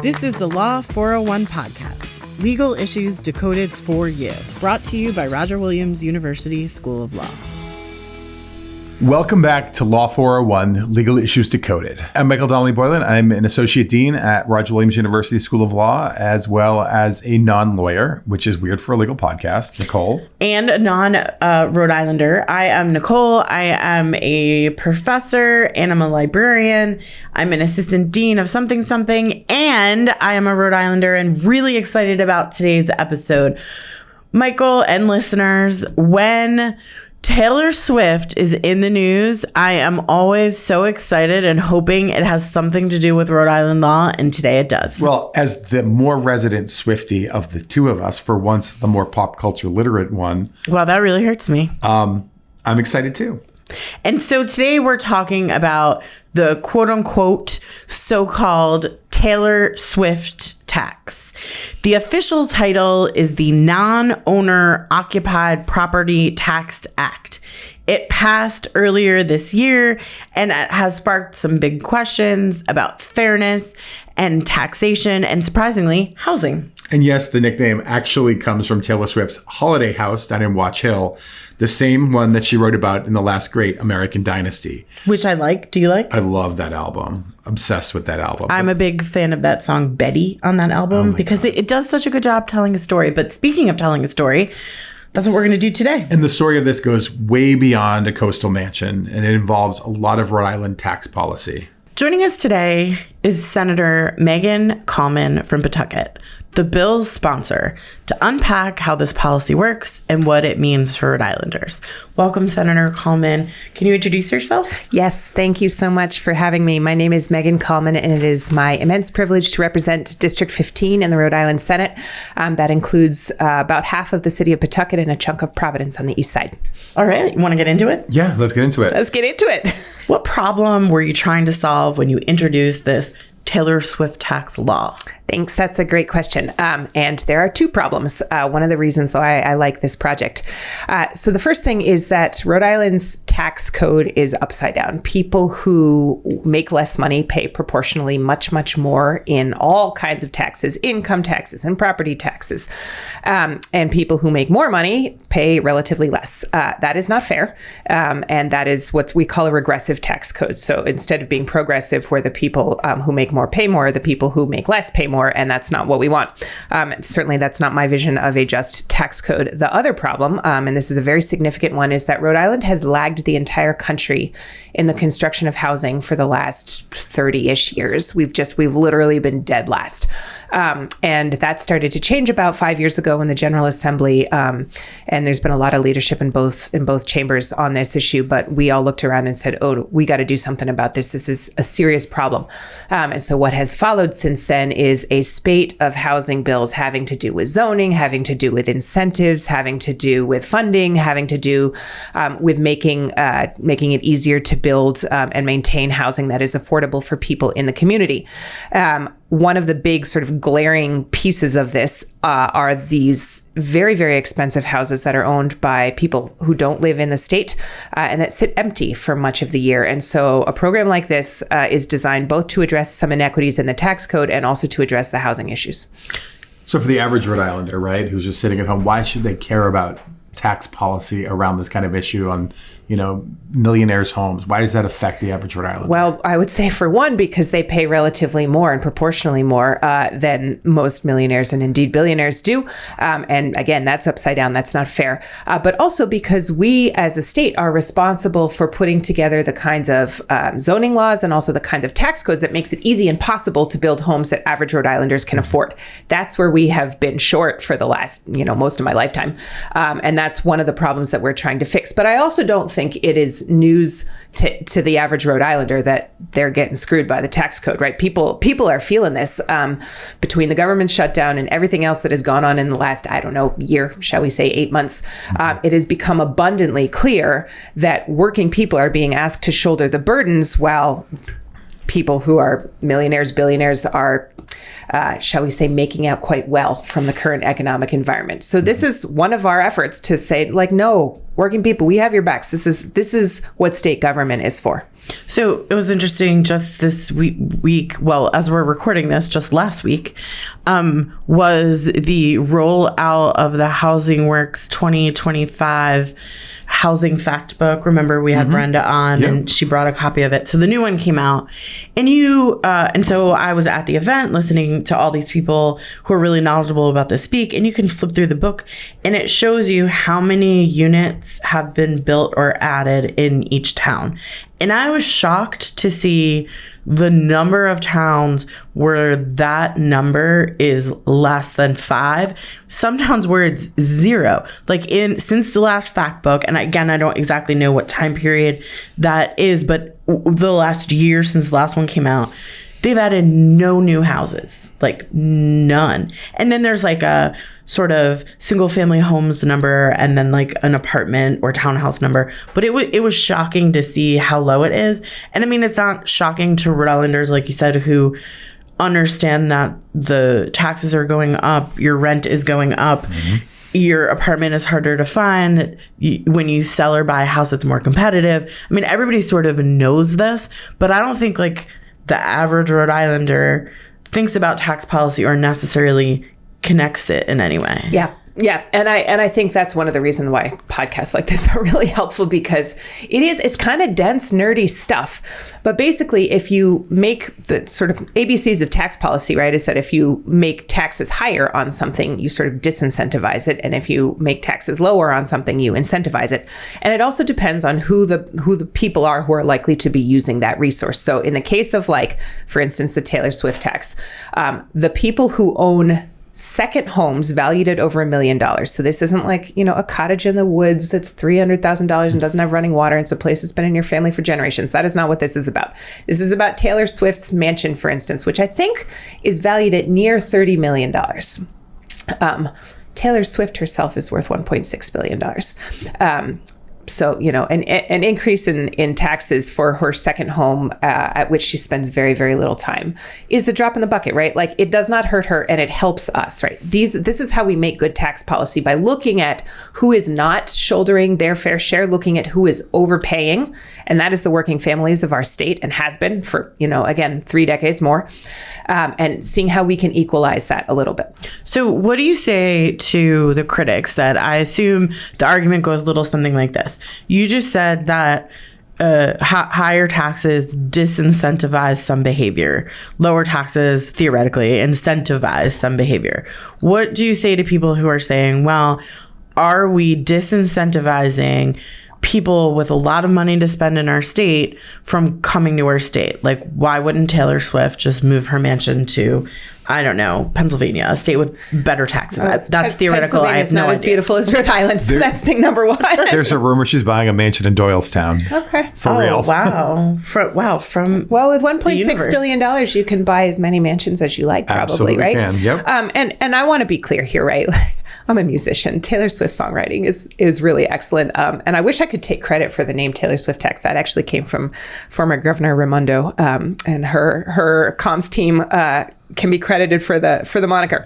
This is the Law 401 podcast, legal issues decoded for you, brought to you by Roger Williams University School of Law. Welcome back to Law 401, Legal Issues Decoded. I'm Michael Donnelly Boylan. I'm an associate dean at Roger Williams University School of Law, as well as a non-lawyer, which is weird for a legal podcast. Nicole. And a non-Rhode Islander. I am Nicole. I am a professor and I'm a librarian. I'm an assistant dean of something, and I am a Rhode Islander and really excited about today's episode. Michael and listeners, when Taylor Swift is in the news, I am always so excited and hoping it has something to do with Rhode Island law, and today it does. Well, as the more resident Swiftie of the two of us, for once the more pop culture literate one. Well, that really hurts me. I'm excited too. And so today we're talking about the quote-unquote so-called Taylor Swift tax. The official title is the Non-Owner Occupied Property Tax Act. It passed earlier this year and it has sparked some big questions about fairness and taxation and, surprisingly, housing. And yes, the nickname actually comes from Taylor Swift's holiday house down in Watch Hill, the same one that she wrote about in The Last Great American Dynasty. Which I like. Do you like? I love that album. Obsessed with that album. I'm a big fan of that song Betty on that album because it does such a good job telling a story. But speaking of telling a story, that's what we're going to do today. And the story of this goes way beyond a coastal mansion, and it involves a lot of Rhode Island tax policy. Joining us today is Senator Meghan Kallman from Pawtucket, the bill's sponsor, to unpack how this policy works and what it means for Rhode Islanders. Welcome, Senator Kallman. Can you introduce yourself? Yes, thank you so much for having me. My name is Meghan Kallman, and it is my immense privilege to represent District 15 in the Rhode Island Senate. That includes about half of the city of Pawtucket and a chunk of Providence on the east side. All right. You want to get into it? Yeah, let's get into it. Let's get into it. What problem were you trying to solve when you introduced this Taylor Swift tax law? Thanks. That's a great question. And there are two problems. One of the reasons why I like this project. So the first thing is that Rhode Island's tax code is upside down. People who make less money pay proportionally much, much more in all kinds of taxes, income taxes and property taxes. And people who make more money pay relatively less. That is not fair. And that is what we call a regressive tax code. So instead of being progressive, where the people who make more pay more, the people who make less pay more. And that's not what we want. Certainly, that's not my vision of a just tax code. The other problem, and this is a very significant one, is that Rhode Island has lagged the entire country in the construction of housing for the last 30-ish years. We've literally been dead last. And that started to change about 5 years ago in the General Assembly. And there's been a lot of leadership in both chambers on this issue. But we all looked around and said, oh, we got to do something about this. This is a serious problem. And so what has followed since then is a spate of housing bills having to do with zoning, having to do with incentives, having to do with funding, having to do with making it easier to build and maintain housing that is affordable for people in the community. One of the big sort of glaring pieces of this are these very, very expensive houses that are owned by people who don't live in the state and that sit empty for much of the year. And so a program like this is designed both to address some inequities in the tax code and also to address the housing issues. So for the average Rhode Islander, right, who's just sitting at home, why should they care about tax policy around this kind of issue on, millionaires' homes? Why does that affect the average Rhode Islander? Well, I would say for one, because they pay relatively more and proportionally more than most millionaires and indeed billionaires do. And again, that's upside down. That's not fair. But also because we as a state are responsible for putting together the kinds of zoning laws and also the kinds of tax codes that makes it easy and possible to build homes that average Rhode Islanders can afford. That's where we have been short for the last, most of my lifetime. And that's one of the problems that we're trying to fix. But I also don't think it is news to the average Rhode Islander that they're getting screwed by the tax code, right? People are feeling this between the government shutdown and everything else that has gone on in the last, year, shall we say 8 months. It has become abundantly clear that working people are being asked to shoulder the burdens while people who are millionaires, billionaires are, shall we say, making out quite well from the current economic environment. So this is one of our efforts to say, no, working people, we have your backs. This is what state government is for. So it was interesting just this week, well, as we're recording this, just last week, was the rollout of the Housing Works 2025 housing fact book. Remember, we had Brenda on and she brought a copy of it. So the new one came out, and and so I was at the event listening to all these people who are really knowledgeable about this speak, and you can flip through the book and it shows you how many units have been built or added in each town. And I was shocked to see the number of towns where that number is less than 5. Some towns where it's 0. Like since the last fact book, and again, I don't exactly know what time period that is, but the last year since the last one came out, they've added no new houses, like none. And then there's like a sort of single family homes number and then like an apartment or townhouse number. But it was shocking to see how low it is. And I mean, it's not shocking to Rhode Islanders, like you said, who understand that the taxes are going up, your rent is going up. Your apartment is harder to find. When you sell or buy a house, it's more competitive. I mean, everybody sort of knows this, but I don't think like the average Rhode Islander thinks about tax policy or necessarily connects it in any way. Yeah. Yeah. And I think that's one of the reasons why podcasts like this are really helpful, because it's kind of dense, nerdy stuff. But basically, if you make the sort of ABCs of tax policy, right, is that if you make taxes higher on something, you sort of disincentivize it. And if you make taxes lower on something, you incentivize it. And it also depends on who the people are who are likely to be using that resource. So in the case of, like, for instance, the Taylor Swift tax, the people who own second homes valued at over $1 million. So this isn't like, a cottage in the woods that's $300,000 and doesn't have running water. It's a place that's been in your family for generations. That is not what this is about. This is about Taylor Swift's mansion, for instance, which I think is valued at near $30 million. Taylor Swift herself is worth $1.6 billion. So, an increase in taxes for her second home, at which she spends very, very little time, is a drop in the bucket, right? Like, it does not hurt her and it helps us, right? This is how we make good tax policy, by looking at who is not shouldering their fair share, looking at who is overpaying. And that is the working families of our state, and has been for, again, 3 decades more, and seeing how we can equalize that a little bit. So what do you say to the critics that, I assume the argument goes a little something like this? You just said that higher taxes disincentivize some behavior. Lower taxes theoretically incentivize some behavior. What do you say to people who are saying, well, are we disincentivizing people with a lot of money to spend in our state from coming to our state? Like, why wouldn't Taylor Swift just move her mansion to, I don't know, Pennsylvania, a state with better taxes? That's theoretical. I have no idea. It's not as beautiful as Rhode Island, so that's thing number one. There's a rumor she's buying a mansion in Doylestown. Okay. For real. Wow. From with $1.6 billion, you can buy as many mansions as you like, probably, absolutely, right? Can. Yep. And I want to be clear here, right? I'm a musician. Taylor Swift's songwriting is really excellent. And I wish I could take credit for the name Taylor Swift tax. That actually came from former Governor Raimondo, and her comms team can be credited for the moniker.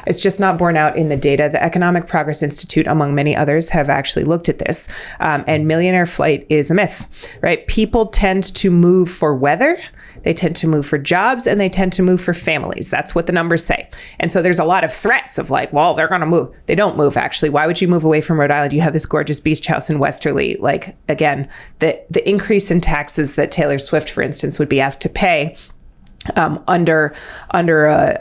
It's just not borne out in the data. The Economic Progress Institute, among many others, have actually looked at this. And millionaire flight is a myth, right? People tend to move for weather. They tend to move for jobs, and they tend to move for families. That's what the numbers say. And so there's a lot of threats of like, well, they're going to move. They don't move, actually. Why would you move away from Rhode Island? You have this gorgeous beach house in Westerly. Like, again, the increase in taxes that Taylor Swift, for instance, would be asked to pay under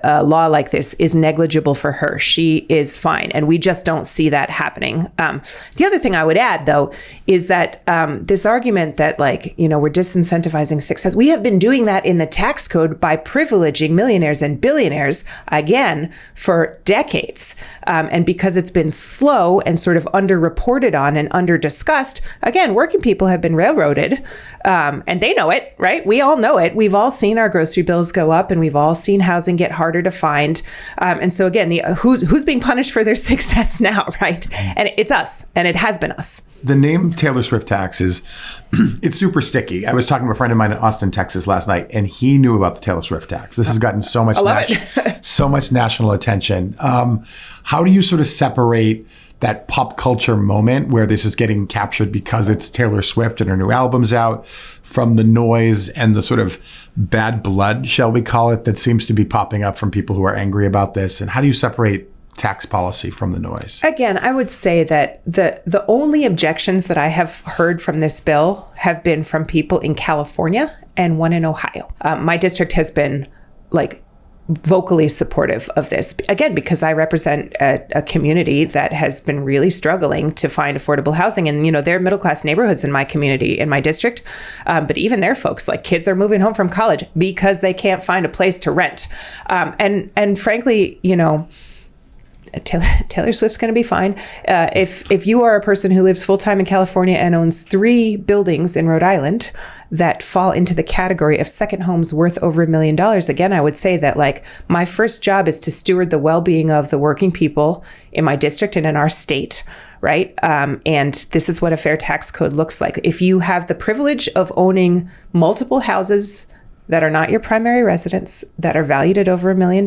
a law like this is negligible for her. She is fine. And we just don't see that happening. The other thing I would add, though, is that this argument that, like, we're disincentivizing success, we have been doing that in the tax code by privileging millionaires and billionaires, again, for decades. And because it's been slow and sort of underreported on and under-discussed, again, working people have been railroaded. And they know it, right? We all know it. We've all seen our grocery bills go up, and we've all seen housing get harder to find. And so again, who's being punished for their success now, right? And it's us, and it has been us. The name Taylor Swift tax it's super sticky. I was talking to a friend of mine in Austin, Texas last night, and he knew about the Taylor Swift tax. This has gotten so much national attention. How do you sort of separate that pop culture moment where this is getting captured because it's Taylor Swift and her new album's out, from the noise and the sort of bad blood, shall we call it, that seems to be popping up from people who are angry about this? And how do you separate tax policy from the noise? Again, I would say that the only objections that I have heard from this bill have been from people in California and one in Ohio. My district has been vocally supportive of this, again, because I represent a community that has been really struggling to find affordable housing. And, there are middle-class neighborhoods in my community, in my district. But even their folks, kids are moving home from college because they can't find a place to rent. And frankly, Taylor Swift's going to be fine. If you are a person who lives full-time in California and owns 3 buildings in Rhode Island that fall into the category of second homes worth over $1 million, again, I would say that my first job is to steward the well-being of the working people in my district and in our state, right? And this is what a fair tax code looks like. If you have the privilege of owning multiple houses that are not your primary residence, that are valued at over $1 million,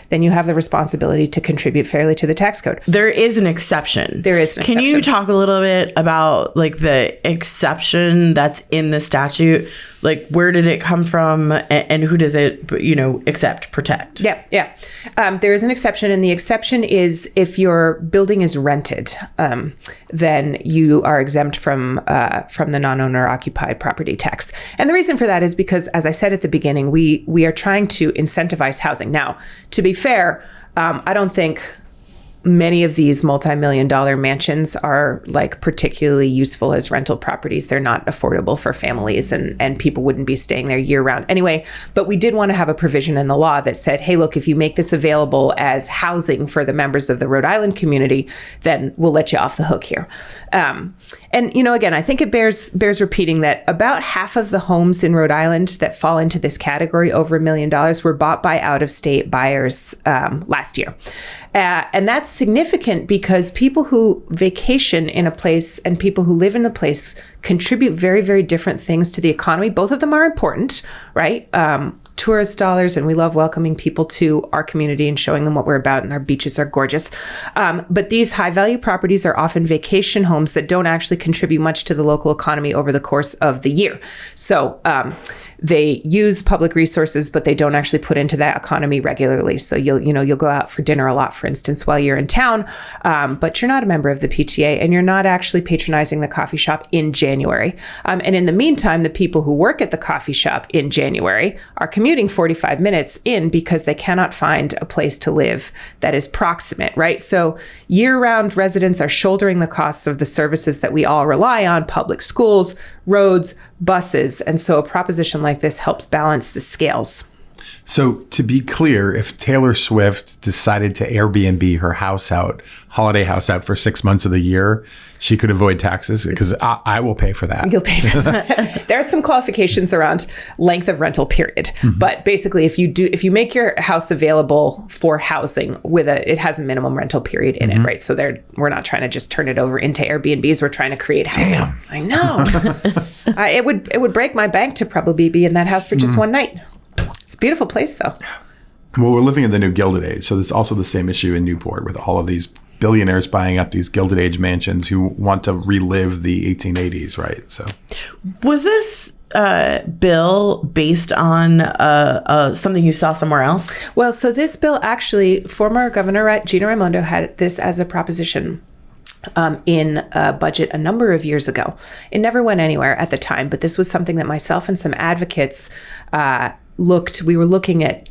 then you have the responsibility to contribute fairly to the tax code. There is an exception. There is an exception. Can you talk a little bit about the exception that's in the statute? Where did it come from and who does it, accept, protect? Yeah. There is an exception, and the exception is if your building is rented, then you are exempt from the non-owner occupied property tax. And the reason for that is because, as I said at the beginning, we are trying to incentivize housing. Now, to be fair, I don't think many of these multi-million-dollar mansions are particularly useful as rental properties. They're not affordable for families, and people wouldn't be staying there year round anyway. But we did want to have a provision in the law that said, hey, look, if you make this available as housing for the members of the Rhode Island community, then we'll let you off the hook here. And, again, I think it bears repeating that about half of the homes in Rhode Island that fall into this category, over $1 million, were bought by out-of-state buyers last year. And that's significant because people who vacation in a place and people who live in a place contribute very, very different things to the economy. Both of them are important, right? Tourist dollars, and we love welcoming people to our community and showing them what we're about, and our beaches are gorgeous. But these high value properties are often vacation homes that don't actually contribute much to the local economy over the course of the year. So they use public resources, but they don't actually put into that economy regularly. So you'll go out for dinner a lot, for instance, while you're in town, but you're not a member of the PTA, and you're not actually patronizing the coffee shop in January. And in the meantime, the people who work at the coffee shop in January are commuting 45 minutes in because they cannot find a place to live that is proximate, right? So year-round residents are shouldering the costs of the services that we all rely on: public schools, roads, buses. And so a proposition like this helps balance the scales. So to be clear, if Taylor Swift decided to Airbnb her house out, holiday house out, for 6 months of the year, she could avoid taxes? Because I will pay for that. You'll pay for that. There are some qualifications around length of rental period. Mm-hmm. But basically, if you make your house available for housing it has a minimum rental period in it, right? So we're not trying to just turn it over into Airbnbs. We're trying to create housing. Damn. I know. It would break my bank to probably be in that house for just one night. It's a beautiful place, though. Well, we're living in the new Gilded Age. So there's also the same issue in Newport with all of these billionaires buying up these Gilded Age mansions who want to relive the 1880s, right? So, was this bill based on something you saw somewhere else? Well, so this bill, actually, former Governor Gina Raimondo had this as a proposition in a budget a number of years ago. It never went anywhere at the time, but this was something that myself and some advocates we were looking at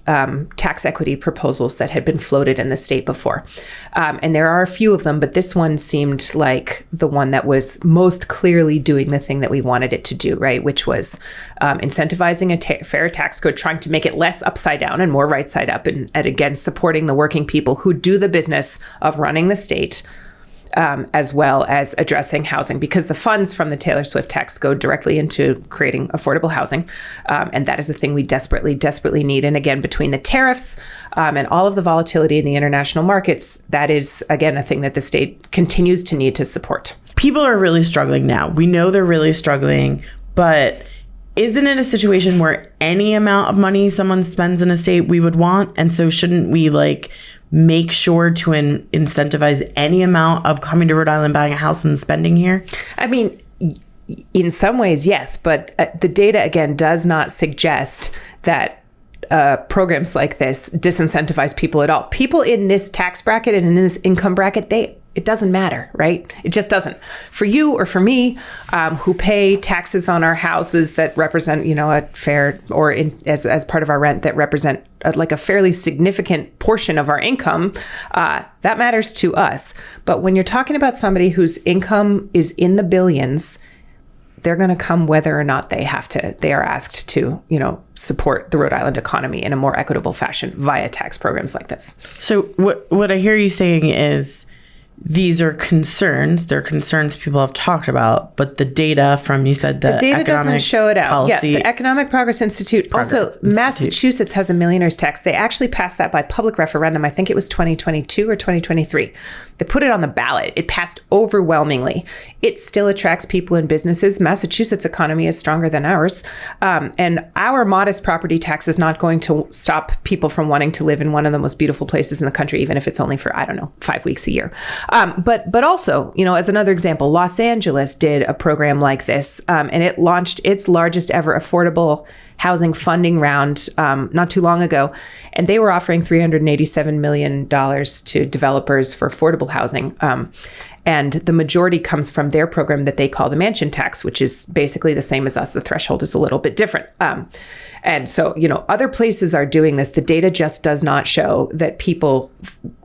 tax equity proposals that had been floated in the state before. And there are a few of them, but this one seemed like the one that was most clearly doing the thing that we wanted it to do, right? Which was incentivizing a fair tax code, trying to make it less upside down and more right side up, and again, supporting the working people who do the business of running the state, as well as addressing housing, because the funds from the Taylor Swift tax go directly into creating affordable housing. And that is the thing we desperately, desperately need. And again, between the tariffs and all of the volatility in the international markets, that is, again, a thing that the state continues to need to support. People are really struggling now. We know they're really struggling, but isn't it a situation where any amount of money someone spends in a state we would want? And so shouldn't we make sure to incentivize any amount of coming to Rhode Island, buying a house and spending here? I mean, in some ways, yes, but the data, again, does not suggest that programs like this disincentivize people at all. People in this tax bracket and in this income bracket, it doesn't matter, right? It just doesn't. For you or for me, who pay taxes on our houses that represent, a fair, or as part of our rent that represent like a fairly significant portion of our income, that matters to us. But when you're talking about somebody whose income is in the billions, they're going to come whether or not they are asked to, support the Rhode Island economy in a more equitable fashion via tax programs like this. So what I hear you saying is these are concerns. They're concerns people have talked about, but the data from, you said the data doesn't show it out. Policy, the Economic Progress Institute. Massachusetts has a millionaire's tax. They actually passed that by public referendum. I think it was 2022 or 2023. They put it on the ballot. It passed overwhelmingly. It still attracts people and businesses. Massachusetts' economy is stronger than ours. And our modest property tax is not going to stop people from wanting to live in one of the most beautiful places in the country, even if it's only for, 5 weeks a year. But also, as another example, Los Angeles did a program like this, and it launched its largest ever affordable housing funding round not too long ago. And they were offering $387 million to developers for affordable housing. And the majority comes from their program that they call the mansion tax, which is basically the same as us. The threshold is a little bit different. And so, other places are doing this. The data just does not show that people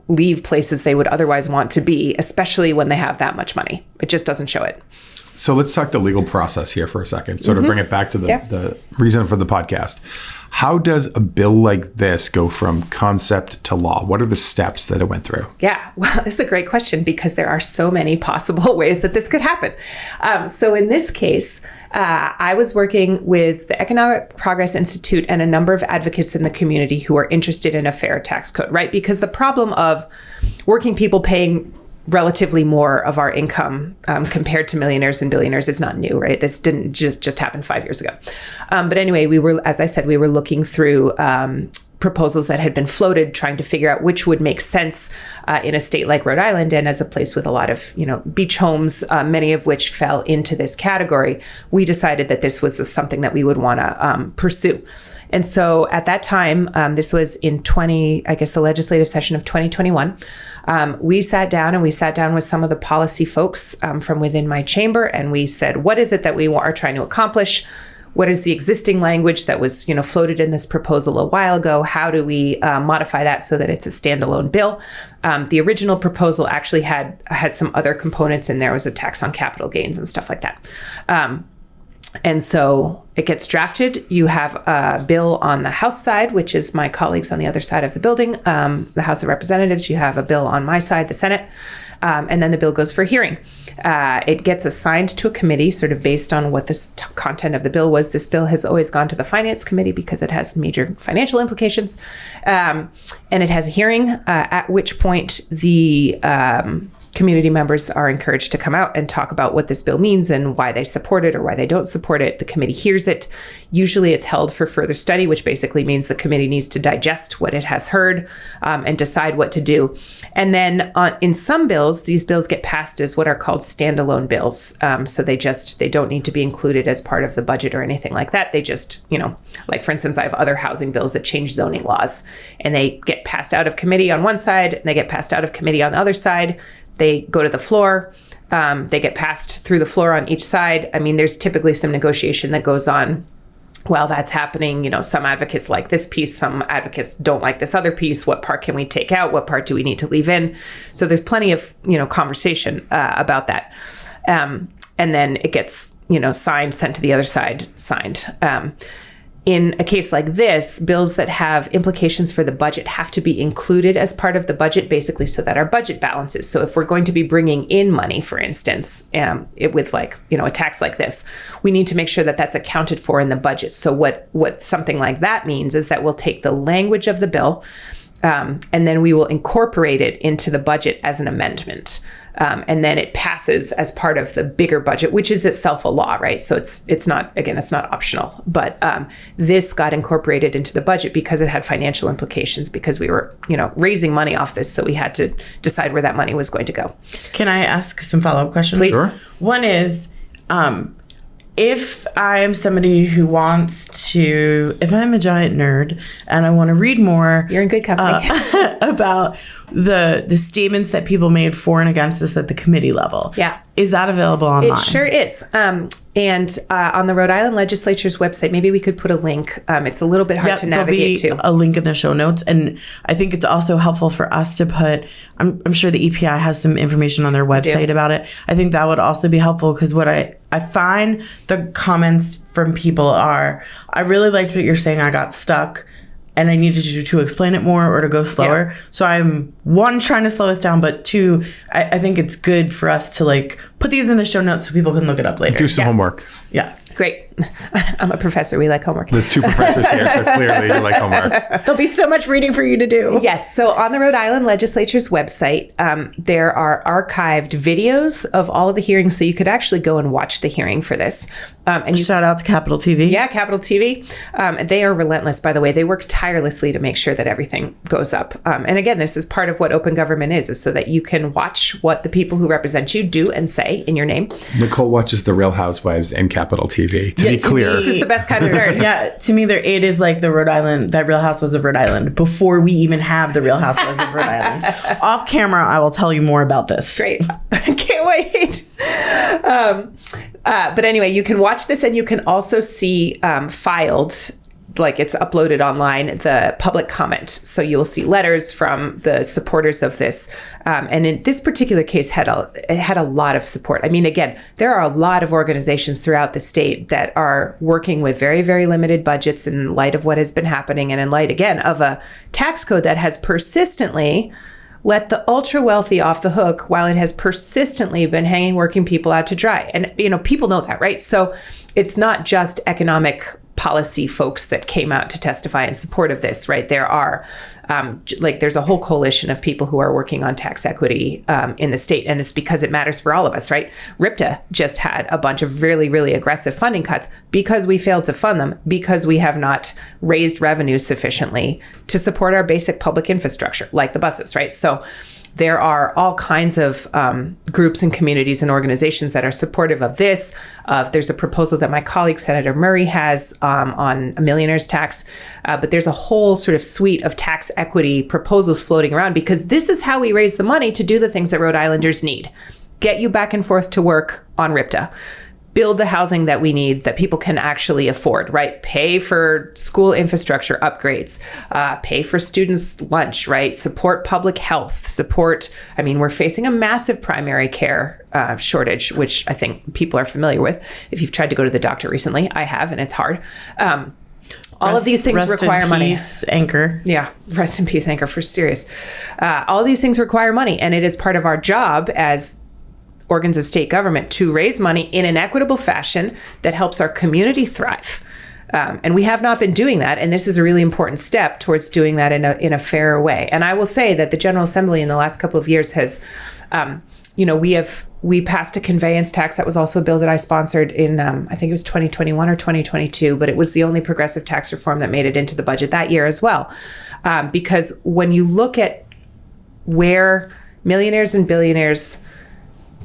leave places they would otherwise want to be, especially when they have that much money. It just doesn't show it. So let's talk the legal process here for a second, sort of bring it back to the reason for the podcast. How does a bill like this go from concept to law? What are the steps that it went through? Yeah, well, this is a great question because there are so many possible ways that this could happen. So in this case, I was working with the Economic Progress Institute and a number of advocates in the community who are interested in a fair tax code, right? Because the problem of working people paying relatively more of our income compared to millionaires and billionaires is not new, right? This didn't just happen 5 years ago. But anyway, as I said, we were looking through proposals that had been floated, trying to figure out which would make sense in a state like Rhode Island and as a place with a lot of, beach homes, many of which fell into this category. We decided that this was something that we would want to pursue. And so at that time, this was in the legislative session of 2021, we sat down with some of the policy folks from within my chamber, and we said, what is it that we are trying to accomplish? What is the existing language that was, floated in this proposal a while ago? How do we modify that so that it's a standalone bill? The original proposal actually had some other components in there. It was a tax on capital gains and stuff like that. And so it gets drafted. You have a bill on the House side, which is my colleagues on the other side of the building, the House of Representatives. You have a bill on my side, the Senate, and then the bill goes for hearing. It gets assigned to a committee sort of based on what the content of the bill was. This bill has always gone to the Finance Committee because it has major financial implications. And it has a hearing, at which point the community members are encouraged to come out and talk about what this bill means and why they support it or why they don't support it. The committee hears it. Usually it's held for further study, which basically means the committee needs to digest what it has heard and decide what to do. And then in some bills, these bills get passed as what are called standalone bills. So they don't need to be included as part of the budget or anything like that. They just, like for instance, I have other housing bills that change zoning laws and they get passed out of committee on one side and they get passed out of committee on the other side. They go to the floor. They get passed through the floor on each side. I mean, there's typically some negotiation that goes on while that's happening. Some advocates like this piece, some advocates don't like this other piece. What part can we take out? What part do we need to leave in? So there's plenty of, conversation about that. And then it gets, signed, sent to the other side, signed. In a case like this, bills that have implications for the budget have to be included as part of the budget, basically so that our budget balances. So if we're going to be bringing in money, for instance, with a tax like this, we need to make sure that that's accounted for in the budget. So what something like that means is that we'll take the language of the bill, and then we will incorporate it into the budget as an amendment. And then it passes as part of the bigger budget, which is itself a law, right? So it's not optional. But this got incorporated into the budget because it had financial implications, because we were, raising money off this. So we had to decide where that money was going to go. Can I ask some follow-up questions? Please. Sure. One is, if I am somebody who if I'm a giant nerd and I want to read more, You're in good company. about the statements that people made for and against this at the committee level. Yeah. Is that available online? It sure is. And on the Rhode Island Legislature's website, maybe we could put a link. It's a little bit hard to navigate to. A link in the show notes. And I think it's also helpful for us to put, I'm sure the EPI has some information on their website about it. I think that would also be helpful, because what I find the comments from people are, I really liked what you're saying, I got stuck and I needed you to explain it more or to go slower. Yeah. So I'm, one, trying to slow us down, but two, I think it's good for us to put these in the show notes so people can look it up later. Do some homework. Yeah. Great. I'm a professor. We like homework. There's 2 professors here, so clearly you like homework. There'll be so much reading for you to do. Yes. So on the Rhode Island Legislature's website, there are archived videos of all of the hearings, so you could actually go and watch the hearing for this. And shout out to Capital TV. Yeah, Capital TV. They are relentless, by the way. They work tirelessly to make sure that everything goes up. And again, this is part of what open government is so that you can watch what the people who represent you do and say in your name. Nicole watches The Real Housewives and Capital TV. To be clear, this is the best kind of nerd. Yeah, to me, it is like the Rhode Island, that Real Housewives of Rhode Island, before we even have the Real Housewives of Rhode Island. Off camera, I will tell you more about this. Great. I can't wait. But anyway, you can watch this, and you can also see filed, like it's uploaded online, the public comment. So you'll see letters from the supporters of this. And in this particular case, it had a lot of support. I mean, again, there are a lot of organizations throughout the state that are working with very, very limited budgets in light of what has been happening, and in light, again, of a tax code that has persistently let the ultra wealthy off the hook, while it has persistently been hanging working people out to dry. And, people know that, right? So it's not just economic policy folks that came out to testify in support of this, right? There are, there's a whole coalition of people who are working on tax equity in the state, and it's because it matters for all of us, right? RIPTA just had a bunch of really, really aggressive funding cuts because we failed to fund them, because we have not raised revenue sufficiently to support our basic public infrastructure, like the buses, right? So there are all kinds of groups and communities and organizations that are supportive of this. There's a proposal that my colleague, Senator Murray, has on a millionaire's tax. But there's a whole sort of suite of tax equity proposals floating around, because this is how we raise the money to do the things that Rhode Islanders need. Get you back and forth to work on RIPTA. Build the housing that we need, that people can actually afford, right? Pay for school infrastructure upgrades, pay for students' lunch, right? Support public health, we're facing a massive primary care shortage, which I think people are familiar with. If you've tried to go to the doctor recently, I have, and it's hard. All of these things require money. Rest in peace, Anchor. Yeah, rest in peace, Anchor, for serious. All of these things require money, and it is part of our job as organs of state government to raise money in an equitable fashion that helps our community thrive. And we have not been doing that. And this is a really important step towards doing that in a fairer way. And I will say that the General Assembly in the last couple of years has, we passed a conveyance tax. That was also a bill that I sponsored in, I think it was 2021 or 2022, but it was the only progressive tax reform that made it into the budget that year as well. Because when you look at where millionaires and billionaires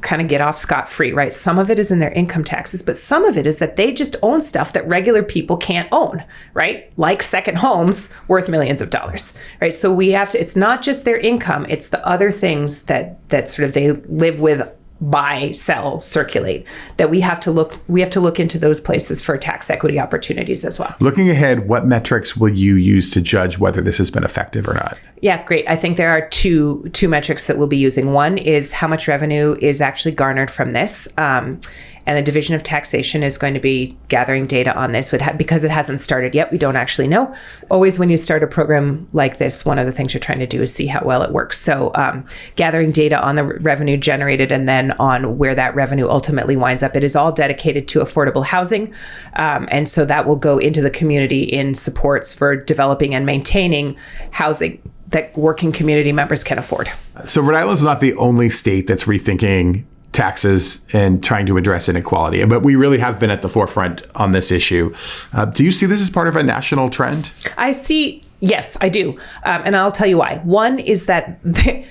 kind of get off scot-free, right? Some of it is in their income taxes, but some of it is that they just own stuff that regular people can't own, right? Like second homes worth millions of dollars, right? So we have to, it's not just their income, it's the other things that sort of they live with, buy, sell, circulate, that we have to look into those places for tax equity opportunities as well. Looking ahead, what metrics will you use to judge whether this has been effective or not? Yeah, great. I think there are two metrics that we'll be using. One is how much revenue is actually garnered from this. And the Division of Taxation is going to be gathering data on this because it hasn't started yet. We don't actually know. Always when you start a program like this, one of the things you're trying to do is see how well it works. So gathering data on the revenue generated and then on where that revenue ultimately winds up. It is all dedicated to affordable housing. And so that will go into the community in supports for developing and maintaining housing that working community members can afford. So Rhode Island is not the only state that's rethinking taxes and trying to address inequality, but we really have been at the forefront on this issue. Do you see this as part of a national trend? Yes, I do. And I'll tell you why. One is that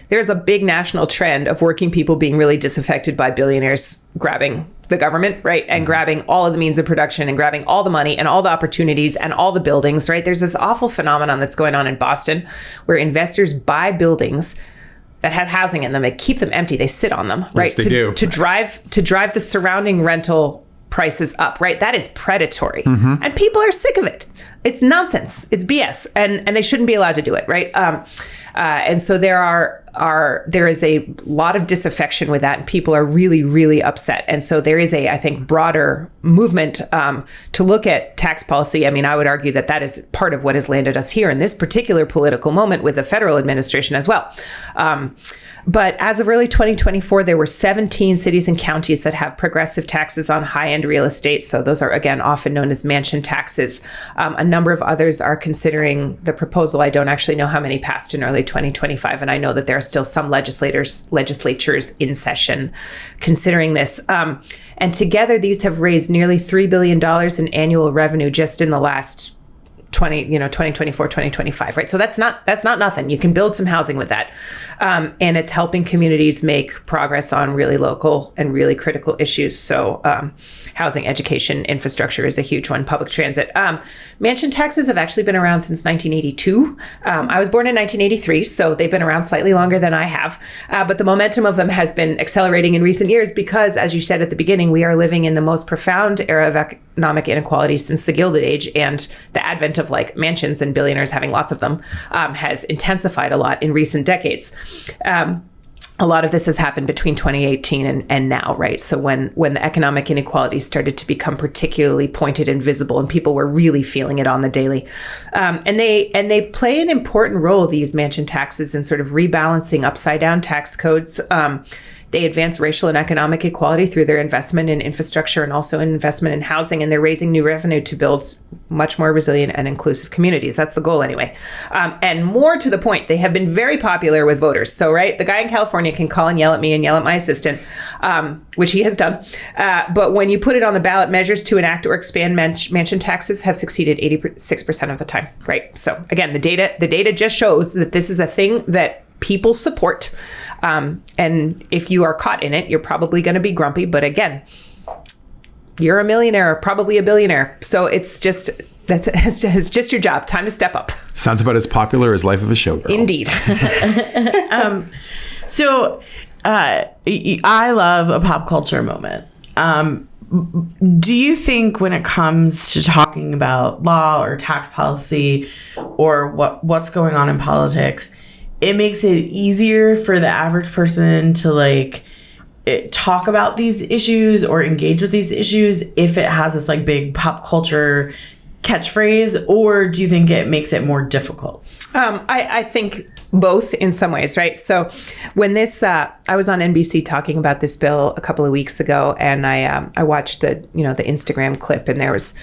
there's a big national trend of working people being really disaffected by billionaires grabbing the government, right? And grabbing all of the means of production and grabbing all the money and all the opportunities and all the buildings, right? There's this awful phenomenon that's going on in Boston where investors buy buildings that have housing in them. They keep them empty. They sit on them, right? Yes, they do. To drive the surrounding rental prices up, right? That is predatory. And people are sick of it. It's nonsense. It's BS. And they shouldn't be allowed to do it, right? And so there is a lot of disaffection with that, and people are really, really upset. And so there is I think, broader movement to look at tax policy. I mean, I would argue that is part of what has landed us here in this particular political moment with the federal administration as well. But as of early 2024, there were 17 cities and counties that have progressive taxes on high-end real estate. So those are, again, often known as mansion taxes. A number of others are considering the proposal. I don't actually know how many passed in early 2025, and I know that there are still some legislatures in session considering this. And together, these have raised nearly $3 billion in annual revenue just in the last 2024, 2025, right? So that's not nothing. You can build some housing with that. And it's helping communities make progress on really local and really critical issues. So housing, education, infrastructure is a huge one, public transit. Mansion taxes have actually been around since 1982. I was born in 1983, so they've been around slightly longer than I have. But the momentum of them has been accelerating in recent years because, as you said at the beginning, we are living in the most profound era of economic inequality since the Gilded Age, and the advent of like mansions and billionaires having lots of them has intensified a lot in recent decades. A lot of this has happened between 2018 and now, right? So when the economic inequality started to become particularly pointed and visible, and people were really feeling it on the daily, and they play an important role, these mansion taxes, in sort of rebalancing upside down tax codes. They advance racial and economic equality through their investment in infrastructure and also investment in housing, and they're raising new revenue to build much more resilient and inclusive communities. That's the goal anyway. And more to the point, they have been very popular with voters. So, right, the guy in California can call and yell at me and yell at my assistant, which he has done. But when you put it on the ballot, measures to enact or expand mansion taxes have succeeded 86% of the time, right? So again, the data just shows that this is a thing that people support. And if you are caught in it, you're probably going to be grumpy. But again, you're a millionaire, probably a billionaire. So it's just your job. Time to step up. Sounds about as popular as Life of a Showgirl. Indeed. So I love a pop culture moment. Do you think when it comes to talking about law or tax policy or what's going on in politics, it makes it easier for the average person to talk about these issues or engage with these issues if it has this big pop culture catchphrase, or do you think it makes it more difficult? I think both in some ways, right? So when this, I was on NBC talking about this bill a couple of weeks ago, and I watched the Instagram clip, and there was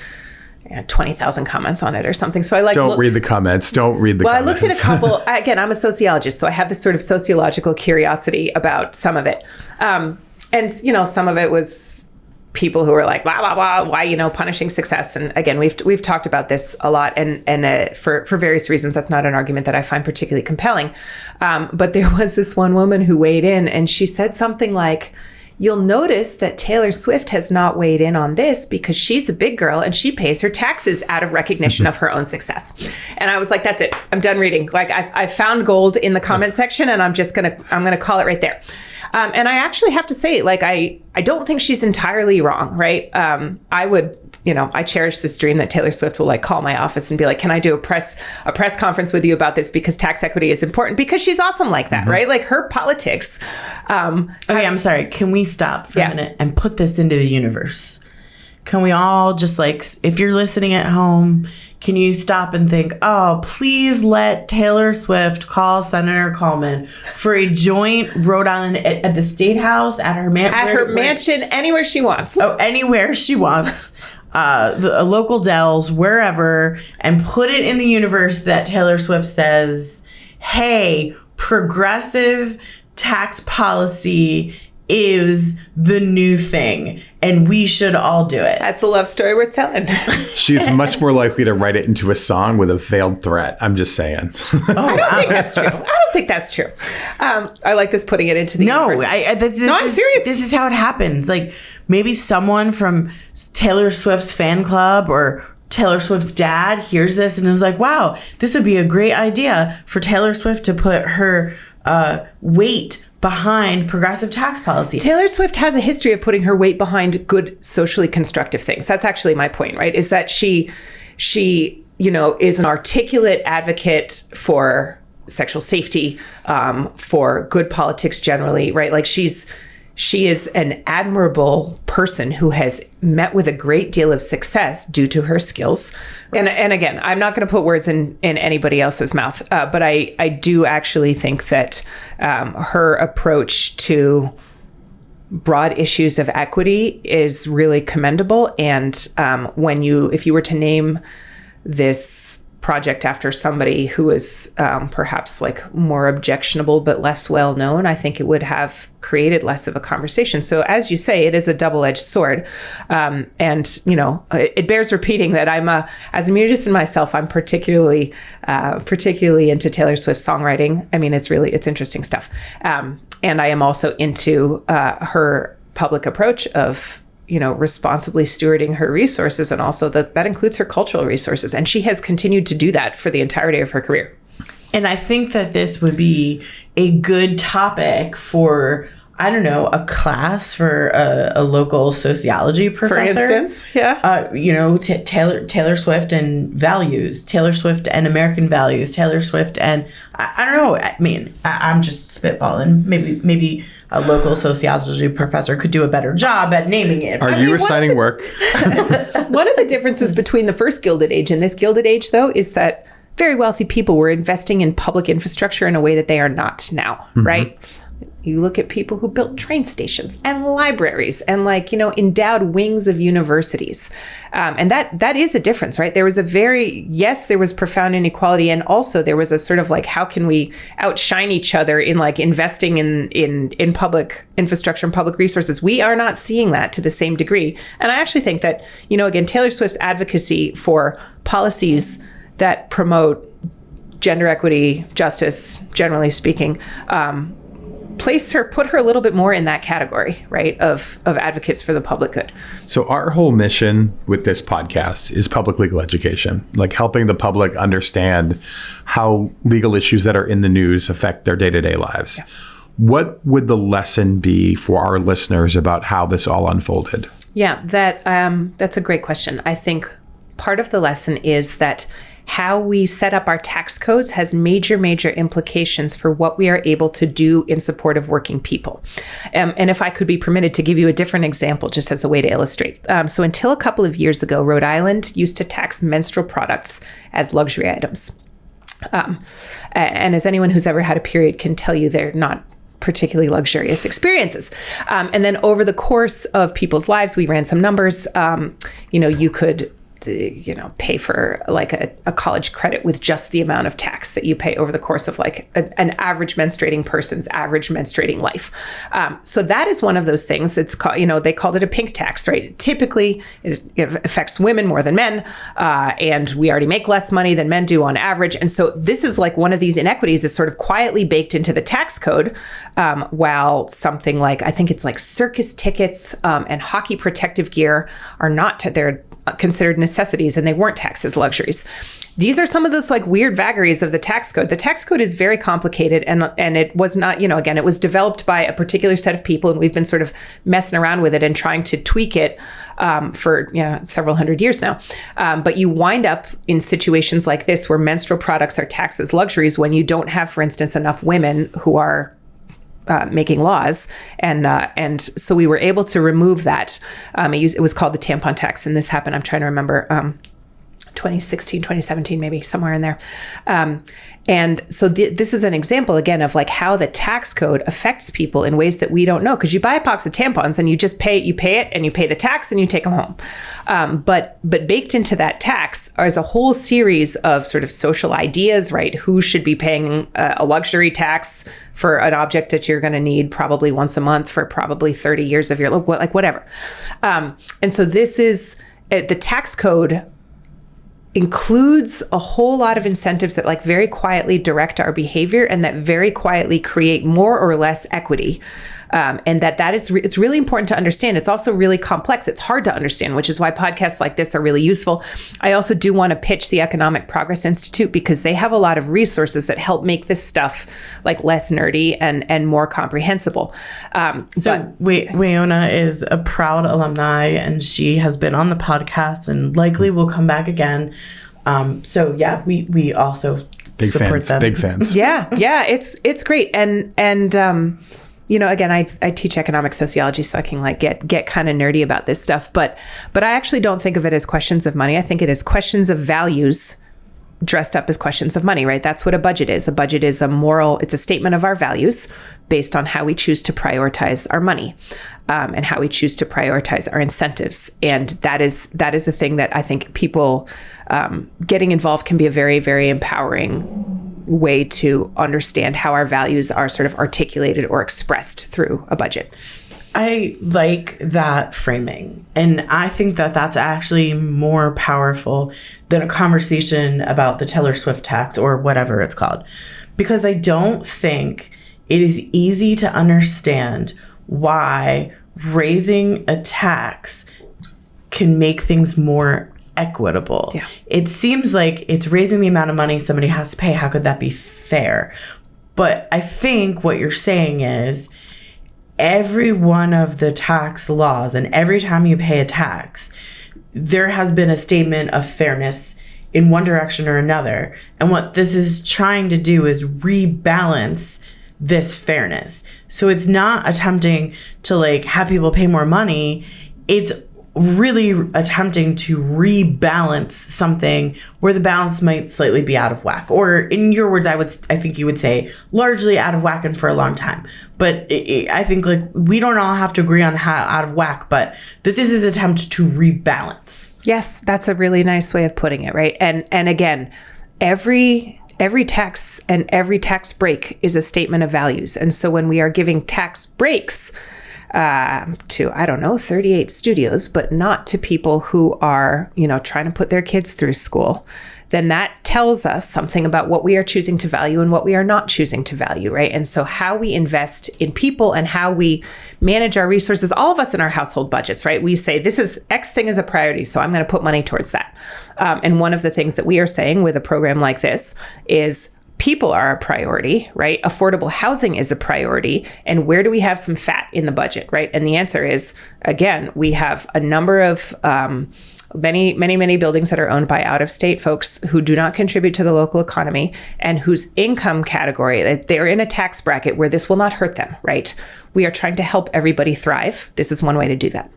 20,000 comments on it or something. So Don't read the comments. Well, I looked at a couple. Again, I'm a sociologist, so I have this sort of sociological curiosity about some of it. And some of it was people who were like, blah, blah, blah, why, punishing success. And again, we've talked about this a lot, and for various reasons, that's not an argument that I find particularly compelling. But there was this one woman who weighed in, and she said something like, you'll notice that Taylor Swift has not weighed in on this because she's a big girl and she pays her taxes out of recognition of her own success. And I was like, that's it. I'm done reading. I found gold in the comment section, and I'm going to call it right there. And I actually have to say, I don't think she's entirely wrong, right? I would I cherish this dream that Taylor Swift will like call my office and be like, can I do a press conference with you about this, because tax equity is important, because she's awesome like that, right? Like her politics. Okay, I'm sorry. Can we stop for a minute and put this into the universe? Can we all just like, if you're listening at home, can you stop and think, oh, please let Taylor Swift call Senator Kallman for a joint Rhode Island at the State House, at her mansion, anywhere she wants. Oh, anywhere she wants. The local Dells, wherever, and put it in the universe that Taylor Swift says, hey, progressive tax policy is the new thing, and we should all do it. That's a love story worth telling. She's much more likely to write it into a song with a veiled threat. I'm just saying. I don't think that's true. I like this, putting it into the universe. I'm serious. This is how it happens. Like, maybe someone from Taylor Swift's fan club or Taylor Swift's dad hears this and is like, wow, this would be a great idea for Taylor Swift to put her weight behind progressive tax policy. Taylor Swift has a history of putting her weight behind good, socially constructive things. That's actually my point, right? Is that she is an articulate advocate for sexual safety, for good politics generally, right? Like she is an admirable person who has met with a great deal of success due to her skills. And again, I'm not going to put words in anybody else's mouth, but I do actually think that her approach to broad issues of equity is really commendable. And if you were to name this project after somebody who is perhaps like more objectionable but less well known, I think it would have created less of a conversation. So as you say, it is a double-edged sword. And it bears repeating that as a musician myself, I'm particularly into Taylor Swift songwriting. I mean, it's interesting stuff. And I am also into her public approach of responsibly stewarding her resources, and also that includes her cultural resources. And she has continued to do that for the entirety of her career. And I think that this would be a good topic for, I don't know, a class for a local sociology professor. For instance, yeah. Taylor Swift and values, Taylor Swift and American values, Taylor Swift and, I don't know, I mean, I'm just spitballing. Maybe a local sociology professor could do a better job at naming it. Are you assigning work? One of the differences between the first Gilded Age and this Gilded Age, though, is that very wealthy people were investing in public infrastructure in a way that they are not now, right? You look at people who built train stations and libraries and endowed wings of universities. And that is a difference, right? There was there was profound inequality. And also there was a sort of like, how can we outshine each other in like investing in public infrastructure and public resources? We are not seeing that to the same degree. And I actually think that, again, Taylor Swift's advocacy for policies that promote gender equity, justice, generally speaking, put her a little bit more in that category, right, of advocates for the public good. So our whole mission with this podcast is public legal education, like helping the public understand how legal issues that are in the news affect their day-to-day lives. Yeah. What would the lesson be for our listeners about how this all unfolded? Yeah, that's a great question. I think part of the lesson is that how we set up our tax codes has major, major implications for what we are able to do in support of working people. And if I could be permitted to give you a different example, just as a way to illustrate. So until a couple of years ago, Rhode Island used to tax menstrual products as luxury items. And as anyone who's ever had a period can tell you, they're not particularly luxurious experiences. And then over the course of people's lives, we ran some numbers. You could pay for like a college credit with just the amount of tax that you pay over the course of like an average menstruating person's average menstruating life. So that is one of those things. It's called, they called it a pink tax, right? Typically, it affects women more than men, and we already make less money than men do on average. And so this is like one of these inequities that's sort of quietly baked into the tax code, while something like, I think it's like circus tickets and hockey protective gear are not, they're considered necessities and they weren't taxed as luxuries. These are some of those like weird vagaries of the tax code. The tax code is very complicated and it was not, again, it was developed by a particular set of people and we've been sort of messing around with it and trying to tweak it for several hundred years now. But you wind up in situations like this where menstrual products are taxed as luxuries when you don't have, for instance, enough women who are making laws. And so we were able to remove that. It was called the tampon tax. And this happened, I'm trying to remember, 2016, 2017, maybe somewhere in there. And so this is an example, again, of like how the tax code affects people in ways that we don't know. Because you buy a box of tampons and you just pay it and you pay the tax and you take them home. But baked into that tax is a whole series of sort of social ideas, right? Who should be paying a luxury tax for an object that you're going to need probably once a month for probably 30 years of your life, like whatever. And so this is the tax code includes a whole lot of incentives that like very quietly direct our behavior and that very quietly create more or less equity. And it's really important to understand. It's also really complex. It's hard to understand, which is why podcasts like this are really useful. I also do want to pitch the Economic Progress Institute because they have a lot of resources that help make this stuff like less nerdy and more comprehensible. Wayona is a proud alumni and she has been on the podcast and likely will come back again. We also support them. Big fans. Yeah, it's great. And again, I teach economic sociology, so I can like get kind of nerdy about this stuff. But I actually don't think of it as questions of money. I think it is questions of values dressed up as questions of money, right? That's what a budget is. A budget is it's a statement of our values based on how we choose to prioritize our money and how we choose to prioritize our incentives. And that is the thing that I think people getting involved can be a very, very empowering way to understand how our values are sort of articulated or expressed through a budget. I like that framing. And I think that that's actually more powerful than a conversation about the Taylor Swift tax or whatever it's called. Because I don't think it is easy to understand why raising a tax can make things more equitable. Yeah. It seems like it's raising the amount of money somebody has to pay. How could that be fair? But I think what you're saying is every one of the tax laws and every time you pay a tax, there has been a statement of fairness in one direction or another. And what this is trying to do is rebalance this fairness. So it's not attempting to like have people pay more money. It's really attempting to rebalance something where the balance might slightly be out of whack, or in your words, I think you would say largely out of whack and for a long time. But I think like we don't all have to agree on how out of whack, but that this is an attempt to rebalance. Yes, that's a really nice way of putting it, right? And again, every tax and every tax break is a statement of values. And so when we are giving tax breaks to, 38 studios, but not to people who are, trying to put their kids through school, then that tells us something about what we are choosing to value and what we are not choosing to value, right? And so how we invest in people and how we manage our resources, all of us in our household budgets, right? We say, this is X thing is a priority, so I'm going to put money towards that. And one of the things that we are saying with a program like this is people are a priority, right? Affordable housing is a priority. And where do we have some fat in the budget, right? And the answer is, again, we have a number of many buildings that are owned by out-of-state folks who do not contribute to the local economy and whose income category, they're in a tax bracket where this will not hurt them, right? We are trying to help everybody thrive. This is one way to do that.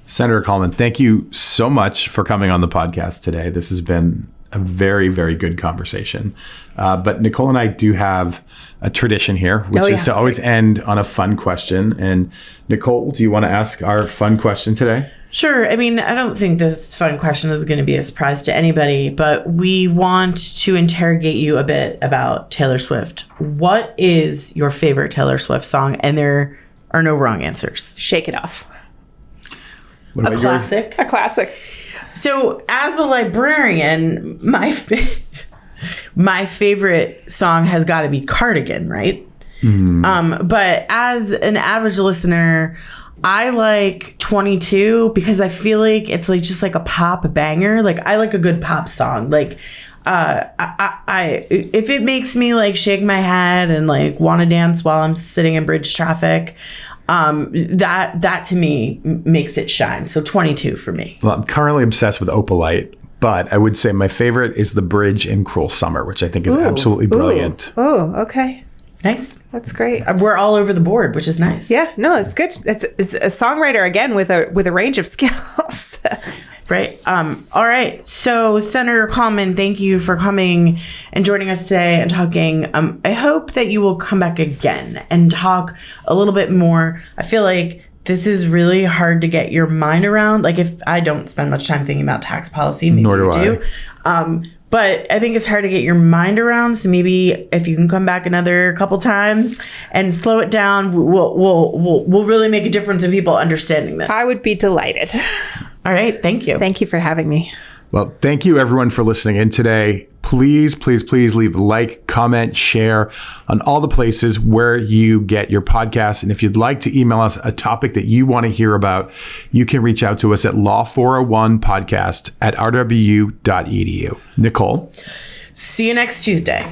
Senator Kallman, thank you so much for coming on the podcast today. This has been a very, very good conversation. But Nicole and I do have a tradition here, which is to always end on a fun question. And Nicole, do you want to ask our fun question today? Sure. I mean, I don't think this fun question is going to be a surprise to anybody, but we want to interrogate you a bit about Taylor Swift. What is your favorite Taylor Swift song? And there are no wrong answers. Shake It Off. What about A classic. A classic. So as a librarian, my favorite song has got to be Cardigan, right? Mm-hmm. But as an average listener, I like 22 because I feel like it's like just like a pop banger. Like I like a good pop song. Like I if it makes me like shake my head and like want to dance while I'm sitting in bridge traffic, that to me makes it shine. So 22 for me. Well, I'm currently obsessed with Opalite, but I would say my favorite is The Bridge in Cruel Summer, which I think is absolutely brilliant. Oh, okay. Nice. That's great. We're all over the board, which is nice. Yeah, no, it's good. It's a songwriter again with a range of skills. Right. All right. So Senator Kallman, thank you for coming and joining us today and talking. I hope that you will come back again and talk a little bit more. I feel like this is really hard to get your mind around. Like if I don't spend much time thinking about tax policy, maybe Nor do you do. But I think it's hard to get your mind around. So maybe if you can come back another couple times and slow it down, we'll really make a difference in people understanding this. I would be delighted. All right. Thank you. Thank you for having me. Well, thank you everyone for listening in today. Please, please, please leave a like, comment, share on all the places where you get your podcasts. And if you'd like to email us a topic that you want to hear about, you can reach out to us at law401podcast@rwu.edu. Nicole. See you next Tuesday.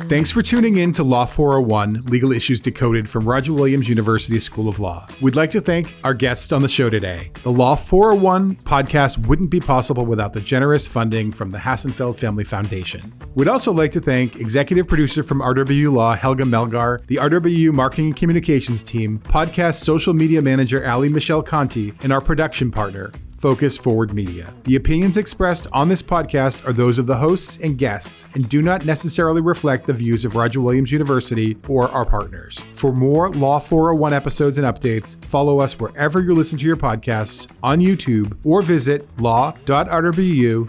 Thanks for tuning in to Law 401, Legal Issues Decoded from Roger Williams University School of Law. We'd like to thank our guests on the show today. The Law 401 podcast wouldn't be possible without the generous funding from the Hassenfeld Family Foundation. We'd also like to thank executive producer from RWU Law, Helga Melgar, the RWU Marketing and Communications team, podcast social media manager, Ali Michelle Conti, and our production partner, Focus Forward Media. The opinions expressed on this podcast are those of the hosts and guests and do not necessarily reflect the views of Roger Williams University or our partners. For more Law 401 episodes and updates, follow us wherever you listen to your podcasts on YouTube or visit law.rwu.edu.